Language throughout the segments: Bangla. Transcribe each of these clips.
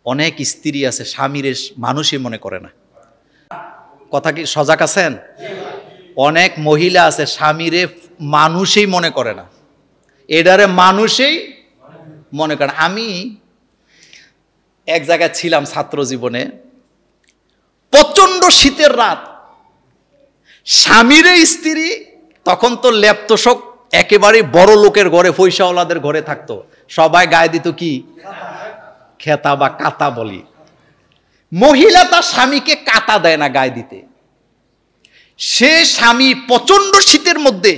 অনেক স্ত্রী আছে স্বামীর মানুষই মনে করে না। কথা কি সজাগ আছেন? অনেক মহিলা আছে স্বামীরে মানুষই মনে করে না, এটারে মানুষই মনে করে না। আমি এক জায়গায় ছিলাম ছাত্র জীবনে, প্রচন্ড শীতের রাত, স্বামীরে স্ত্রী তখন তো ল্যাপটপ একেবারে বড় লোকের ঘরে, পয়সাওয়ালাদের ঘরে থাকতো, সবাই গায়ে দিত কি খেতা বা কাতা বলি। মহিলা তার স্বামীকে কাতা দেয় না গায়ে দিতে। সে স্বামী প্রচন্ড শীতের মধ্যে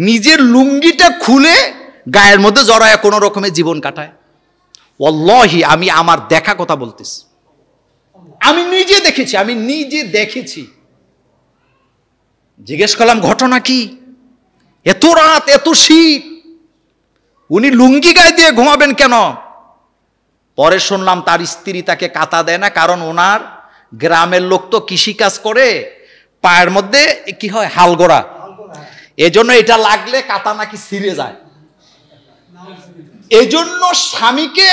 নিজের লুঙ্গিটা খুলে গায়ের মধ্যে জড়ায় কোনো রকমের জীবন কাটায়। ওয়াল্লাহি আমি আমার দেখা কথা বলতেছি, আমি নিজে দেখেছি। জিজ্ঞেস করলাম ঘটনা কি, এত রাত এত শীত উনি লুঙ্গি গায়ে দিয়ে ঘুমাবেন কেন? পরে শুনলাম তার স্ত্রী তাকে কাতা দেয় না, কারণ ওনার গ্রামের লোক তো কৃষিকাজ করে, পায়ের মধ্যে কি হয় হালগোড়া, এজন্য এটা লাগলে কাতা নাকি ছিঁড়ে যায়, এজন্য স্বামীকে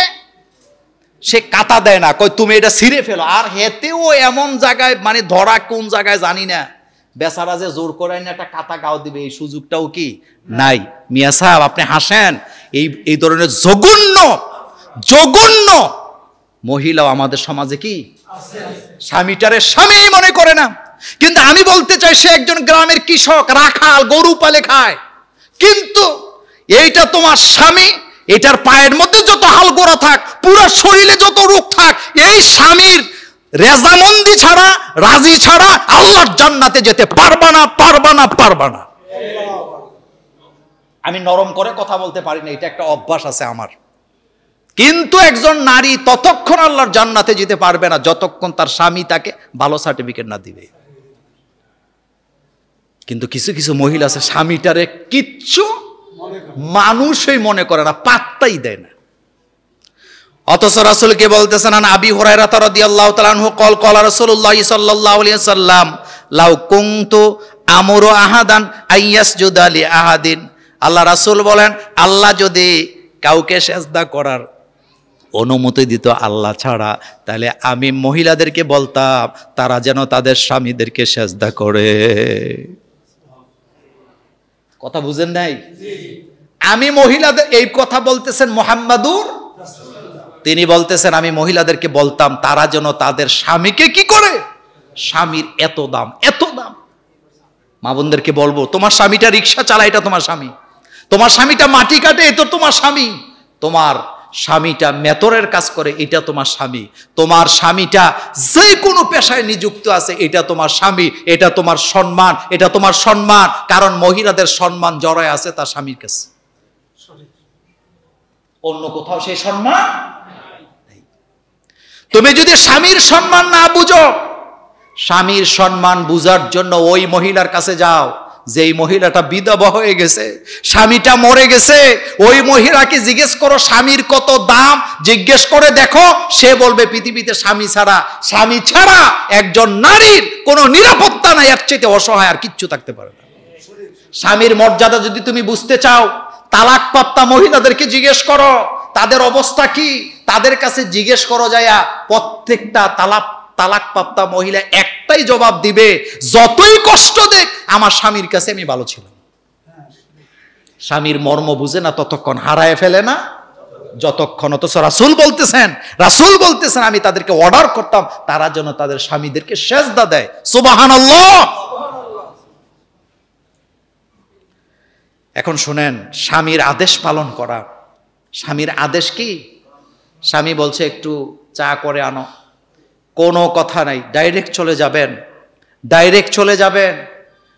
সে কাতা দেয় না, কই তুমি এটা ছিঁড়ে ফেলো। আর হেতেও এমন জায়গায়, মানে ধরা কোন জায়গায় জানি না, বেচারা যে জোর করে না একটা কাতা গাও দিবে এই সুযোগটাও কি নাই। মিয়া সাহেব আপনি হাসেন, এই ধরনের জঘন্য মহিলাও আমাদের সমাজে কি স্বামীটারে স্বামী মনে করে না। কিন্তু আমি বলতে চাই, সে একজন গ্রামের কৃষক, রাখাল, গরু পালে খায়, কিন্তু এইটা তোমার স্বামী, এটার পায়ের মধ্যে যত হালগোড়া থাক, পুরো শরীরে যত রোগ থাক, এই স্বামীর রেজামন্দি ছাড়া, রাজি ছাড়া আল্লাহর জান্নাতে যেতে পারবা না। আমি নরম করে কথা বলতে পারি না, এটা একটা অভ্যাস আছে আমার। কিন্তু একজন নারী ততক্ষণ আল্লাহর জান্নাতে যেতে পারবে না যতক্ষণ তার স্বামী তাকে ভালো সার্টিফিকেট না দিবে। কিন্তু কিছু কিছু মহিলা আছে স্বামীটারে কিচ্ছু মানুষই মনে করে না, পাত্তাই দেয় না। অথচ রাসূলকে বলতেছেন, আন আবি হুরায়রা রাদিয়াল্লাহু তাআলা আনহু ক্বাল ক্বালা রাসূলুল্লাহ সাল্লাল্লাহু আলাইহি ওয়াসাল্লাম লাউ কুনতু আমুরু আহাদান আইয়াসজুদা লি আহাদিন। আল্লাহ রাসূল বলেন, আল্লাহ যদি কাউকে সেজদা করার অনুমতি দিত আল্লাহ ছাড়া, তাহলে আমি মহিলাদেরকে বলতাম তারা যেন তাদের স্বামীদেরকে সেজদা করে। কথা বুঝেন নাই? আমি মহিলাদের, এই কথা বলতেছেন মুহাম্মাদুর, তিনি বলতেছেন আমি মহিলাদেরকে বলতাম তারা যেন তাদের স্বামীকে কি করে, স্বামীর এত দাম। মা বোনদেরকে বলবো, তোমার স্বামীটা রিক্সা চালায়, এটা তোমার স্বামী। তোমার স্বামীটা মাটি কাটে, এটা তোমার স্বামী। তোমার স্বামীটা মেতরের কাজ করে, এটা তোমার স্বামী। তোমার স্বামীটা যে কোনো পেশায় নিযুক্ত আছে, এটা তোমার স্বামী। এটা তোমার সম্মান, এটা তোমার সম্মান, কারণ মহিলাদের সম্মান জড়ায় আছে তার স্বামীর কাছে, অন্য কোথাও সেই সম্মান নেই। তুমি যদি স্বামীর সম্মান না বুঝো, স্বামীর সম্মান বুঝার জন্য ওই মহিলার কাছে যাও যেই মহিলাটা বিধবা হয়ে গেছে, স্বামীটা মরে গেছে। ওই মহিলাকে জিজ্ঞেস করো স্বামীর কত দাম, জিজ্ঞেস করে দেখো, সে বলবে পৃথিবীতে স্বামী ছাড়া একজন নারীর কোনো নিরাপত্তা নাই, এর চেয়ে অসহায় আর কিচ্ছু থাকতে পারে না। স্বামীর মর্যাদা যদি তুমি বুঝতে চাও, তালাকপ্রাপ্তা মহিলাদেরকে জিজ্ঞেস করো তাদের অবস্থা কি, তাদের কাছে জিজ্ঞেস করো যায়া, প্রত্যেকটা তালাকপ্রাপ্তা মহিলা একটাই জবাব দিবে, যতই কষ্ট দেখ আমার স্বামীর কাছে আমি ভালো ছিলাম। স্বামীর মর্ম বুঝে না ততক্ষণ হারায় ফেলে না যতক্ষণ। অথচ রাসূল বলতেছেন আমি তাদেরকে অর্ডার করতাম তারা যেন তাদের স্বামীদেরকে সেজদা দেয়। সুবহানাল্লাহ। এখন শুনেন, স্বামীর আদেশ পালন করা। স্বামীর আদেশ কি? স্বামী বলছে একটু চা করে আনো, কোনো কথা নাই, ডাইরেক্ট চলে যাবেন।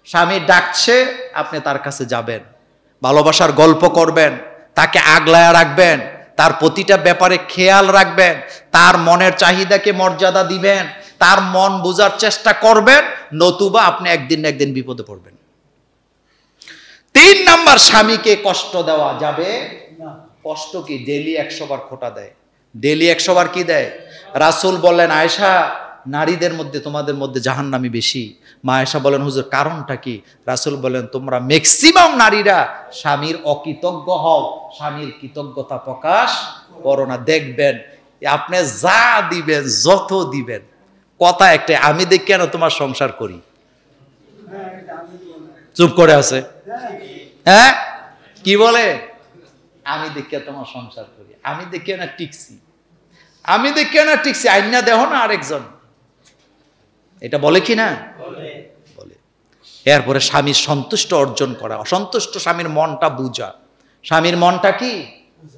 স্বামী ডাকছে, আপনি তার কাছে যাবেন, ভালোবাসার গল্প করবেন, তাকে আগলায়া রাখবেন, তার প্রতিটা ব্যাপারে খেয়াল রাখবেন, তার মনের চাহিদাকে মর্যাদা দিবেন, তার মন বোঝার চেষ্টা করবেন, নতুবা আপনি একদিন না একদিন বিপদে পড়বেন। 3 নাম্বার, স্বামীকে কষ্ট দেওয়া যাবে না। কষ্ট কি? ডেলি 100 বার খোঁটা দেয়, ডেলি 100 বার কি দেয়? রাসূল বললেন, আয়েশা নারীদের মধ্যে তোমাদের মধ্যে জাহান্নামী বেশি। মা আয়েশা বলেন, হুজুর কারণটা কি? রাসূল বলেন, তোমরা ম্যাক্সিমাম নারীরা স্বামীর অকৃতজ্ঞ হও, স্বামীর কৃতজ্ঞতা প্রকাশ করো না। দেখবেন আপনি যা দিবেন, যত দিবেন, কথা একটা, আমি দেখি কেন তোমার সংসার করি। চুপ করে আছে, হ্যাঁ কি বলে, আমি দেখিয়া তোমার সংসার করি, আমি দেখিয়া না টিকছি, আমি দেখিয়া না টিকছি, আইনা দেহ না আরেকজন, এটা বলে কি না? বলে। এরপরে স্বামীর সন্তুষ্ট অর্জন করা, অসন্তুষ্ট স্বামীর মনটা বুঝা। স্বামীর মনটা কি,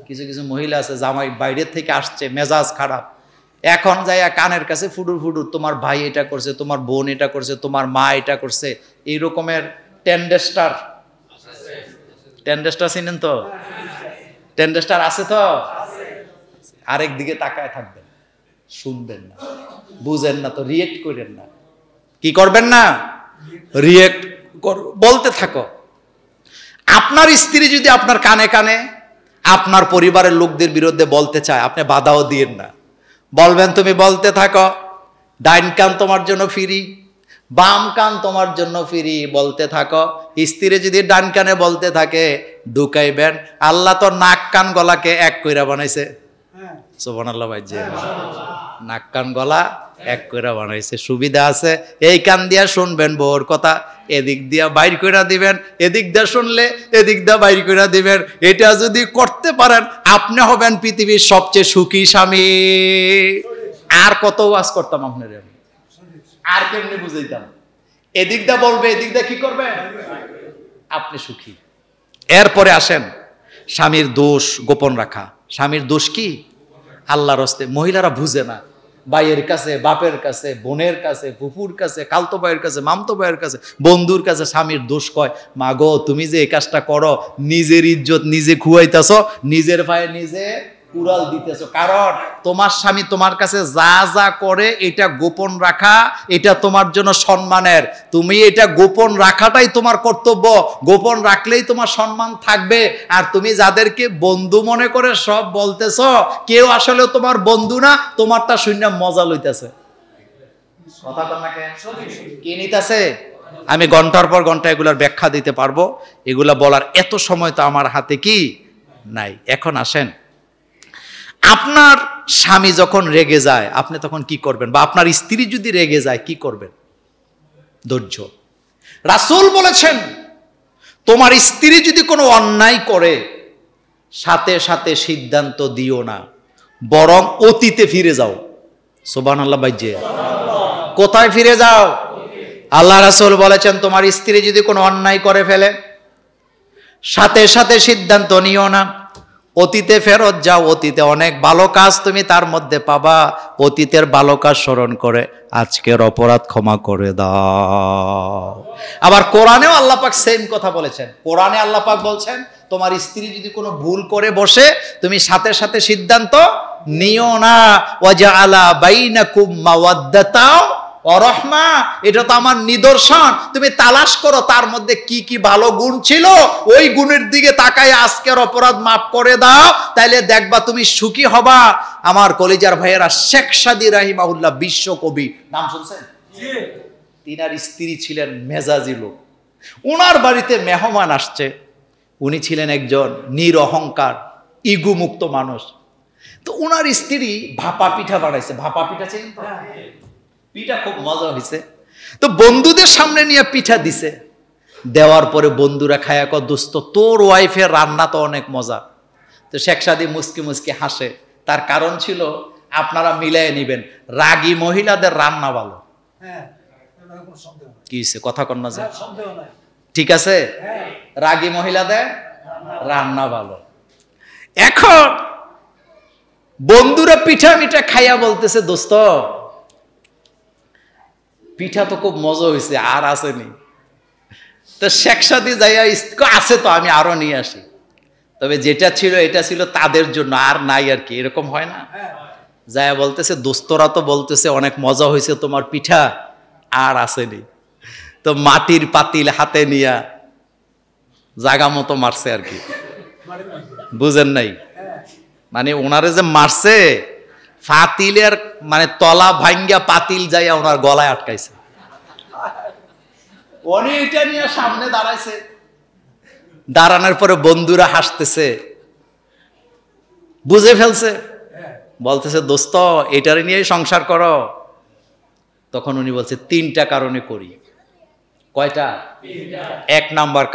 কিছু কিছু মহিলা আছে জামাই বাইরের থেকে আসছে, মেজাজ খারাপ, এখন যাইয়া কানের কাছে ফুডুর ফুডুর, তোমার ভাই এটা করছে, তোমার বোন এটা করছে, তোমার মা এটা করছে, এই রকমের টেন্ডেস্টার, টেন্ডেস্টার চিনেন তো, টেন্ডেস্টার আছে তো, আরেক দিকে তাকায় থাকবেন, শুনবেন না, বুঝেন না তো রিয়েক্ট করেন না, কি করবেন না, রিয়েক্ট বলতে থাকো। আপনার স্ত্রী যদি আপনার কানে কানে আপনার পরিবারের লোকদের বিরুদ্ধে বলতে চায়, আপনি বাধাও দিয়েন না, বলবেন তুমি বলতে থাকো, ডাইন কান তোমার জন্য ফ্রি, বাম কান তোমার জন্য ফ্রি, বলতে থাকো। স্ত্রী যদি ডান কানে বলতে থাকে, ঢুকাইবেন। আল্লাহ তো নাক কান গলাকে এক কইরা বানাইছে, সুবহানাল্লাহ ভাই, যে নাক কান গলা এক কইরা বানাইছে, সুবিধা আছে। এই কান দিয়া শুনবেন বউর কথা, এদিক দিয়া বাইর কইরা দিবেন, এদিক দিয়া শুনলে এদিক দিয়া বাইর কইরা দিবেন। এটা যদি করতে পারেন, আপনি হবেন পৃথিবীর সবচেয়ে সুখী স্বামী। আর কত ওয়াজ করতাম আপনার, আর কেমনি বুঝাইতাম, এদিক দিয়া বলবে, এদিক দিয়া কি করবে, আপনি সুখী। এরপরে আসেন স্বামীর দোষ গোপন রাখা। স্বামীর দোষ কি, আল্লাহর হস্তে। মহিলারা বুঝে না, ভাইয়ের কাছে, বাপের কাছে, বোনের কাছে, ফুফুর কাছে, খালতো ভাইয়ের কাছে, মামতো ভাইয়ের কাছে, বন্ধুর কাছে স্বামীর দোষ কয়। মা গো, তুমি যে এই কাজটা করো, নিজের ইজ্জত নিজে খুয়াইতেছ, নিজের ভাইয়ে নিজে উড়াল দিতেছ। কারণ তোমার স্বামী তোমার কাছে যা যা করে এটা গোপন রাখা, এটা তোমার জন্য সম্মানের। তুমি এটা গোপন রাখাটাই তোমার কর্তব্য, গোপন রাখলেই তোমার সম্মান থাকবে। আর তুমি যাদেরকে বন্ধু মনে করে সব বলতেছ, কেউ আসলে তোমার বন্ধু না, তোমারটা শূন্য মজা লইতেছে। কথা তোমাকে কি নিতেছে? আমি ঘন্টার পর ঘন্টা এগুলার ব্যাখ্যা দিতে পারবো, এগুলা বলার এত সময় তো আমার হাতে কি নাই। এখন আসেন, আপনার স্বামী যখন রেগে যায়, আপনি তখন কি করবেন? বা আপনার স্ত্রী যদি রেগে যায়, কি করবেন? ধৈর্য। রাসূল বলেছেন, তোমার স্ত্রী যদি কোনো অন্যায় করে, সাথে সাথে সিদ্ধান্ত দিও না, বরং অতীতে ফিরে যাও। সুবহানাল্লাহ বাইজে, কোথায় ফিরে যাও? আল্লাহ রাসূল বলেছেন, তোমার স্ত্রী যদি কোনো অন্যায় করে ফেলে, সাথে সাথে সিদ্ধান্ত নিও না, অতীতে ফেরত যাও। অতীতে অনেক ভালো কাজ তুমি তার মধ্যে পাবা, অতীতের ভালো কাজ স্মরণ করে আজকের অপরাধ ক্ষমা করে দাও। আবার কোরআনেও আল্লাহ পাক সেম কথা বলেছেন। কোরআনে আল্লাহ পাক বলছেন, তোমার স্ত্রী যদি কোনো ভুল করে বসে, তুমি সাথে সাথে সিদ্ধান্ত নিও না। ওয়াজআলা বাইনাকুম মাওয়াদ্দাতাও ওয়া রাহমা, এটা তো আমার নিদর্শন। তুমি তালাশ করো তার মধ্যে কি কি ভালো গুণ ছিল, ওই গুণের দিকে তাকায় আজকের অপরাধ মাফ করে দাও, তাইলে দেখবা তুমি সুখী হবা। আমার কলিজার ভাইয়েরা, শেখ সাদী রাহিমাহুল্লাহ বিশ্বকবি, নাম শুনছেন? তিনার স্ত্রী ছিলেন মেজাজি লোক। ওনার বাড়িতে মেহমান আসছে, উনি ছিলেন একজন নিরহংকার ইগো মুক্ত মানুষ। তো ওনার স্ত্রী ভাপা পিঠা বানাইছে। ভাপা পিঠা ছিলেন তো, পিঠা খুব মজা হয়েছে। তো বন্ধুদের সামনে নিয়ে পিঠা দিছে, দেওয়ার পরে বন্ধুরা খায়া কয়, দোস্ত তোর ওয়াইফের রান্না তো অনেক মজা। তো শেখ সাদী মুস্কি মুস্কি হাসে। তার কারণ ছিল, আপনারা মিলাই নিবেন, রাগী মহিলাদের রান্না ভালো। কি হয়েছে, কথা কন না যে? ঠিক আছে, রাগী মহিলাদের রান্না ভালো। এখন বন্ধুরা পিঠা মিঠা খাইয়া বলতেছে, দোস্ত পিঠা তো খুব মজা হয়েছে, আর আসেনি। তো শেখ সাদী যাইয়া, আছে তো, আমি আরো নিয়ে আসি। তবে যেটা ছিল এটা ছিল তাদের জন্য, আর নাই আর কি, এরকম হয় না? যাইয়া বলতেছে, দোস্তরা তো বলতেছে অনেক মজা হয়েছে তোমার পিঠা, আর আসেনি। তো মাটির পাতিল হাতে নিয়া জাগা মতো মারছে আর কি, বুঝেন নাই? মানে ওনারে যে মারছে, পাতিলের মানে তলা ভাঙ্গা পাতিল যাইয়া ওনার গলায় আটকাইছে। উনি এটা নিয়ে সামনে দাঁড়াইছে, দাঁড়ানোর পরে বন্ধুরা হাসতেছে, বুঝে ফেলছে বলতেছে দোস্ত এটারে নিয়েই সংসার করো। তখন উনি বলছে 3টা কারণে করি। কয়টা? 1 নাম্বার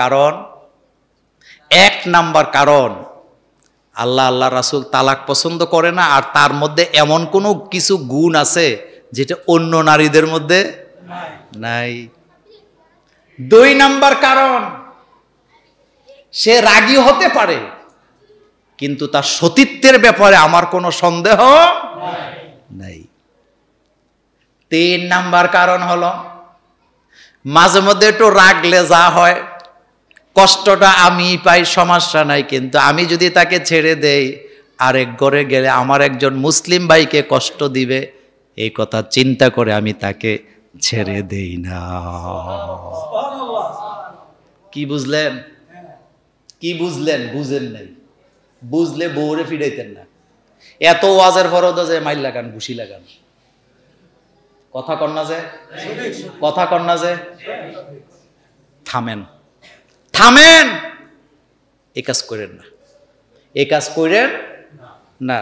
কারণ আল্লাহ রাসূল তালাক পছন্দ করে না, আর তার মধ্যে এমন কোনো কিছু গুণ আছে যেটা অন্য নারীদের মধ্যে নাই। 2 নাম্বার কারণ সে রাগী হতে পারে, কিন্তু তার সতীত্বের ব্যাপারে আমার কোনো সন্দেহ নাই। 3 নাম্বার কারণ হলো মাঝে মধ্যে একটু রাগলে যা হয় কষ্টটা আমি পাই, সমস্যা নাই, কিন্তু আমি যদি তাকে ছেড়ে দেই আরেক ঘরে গেলে আমার একজন মুসলিম ভাইকে কষ্ট দিবে, এই কথা চিন্তা করে আমি তাকে ছেড়ে দেই না। কি বুঝলেন? কি বুঝলেন? বুঝেন নাই। বুঝলে বউরে ফিরাইতেন না। এত ওয়াজের ফরজ যে মাইল লাগান, ঘুষি লাগান, কথা কন না যে থামেন, এই কাজ করেন না, এই কাজ করেন না।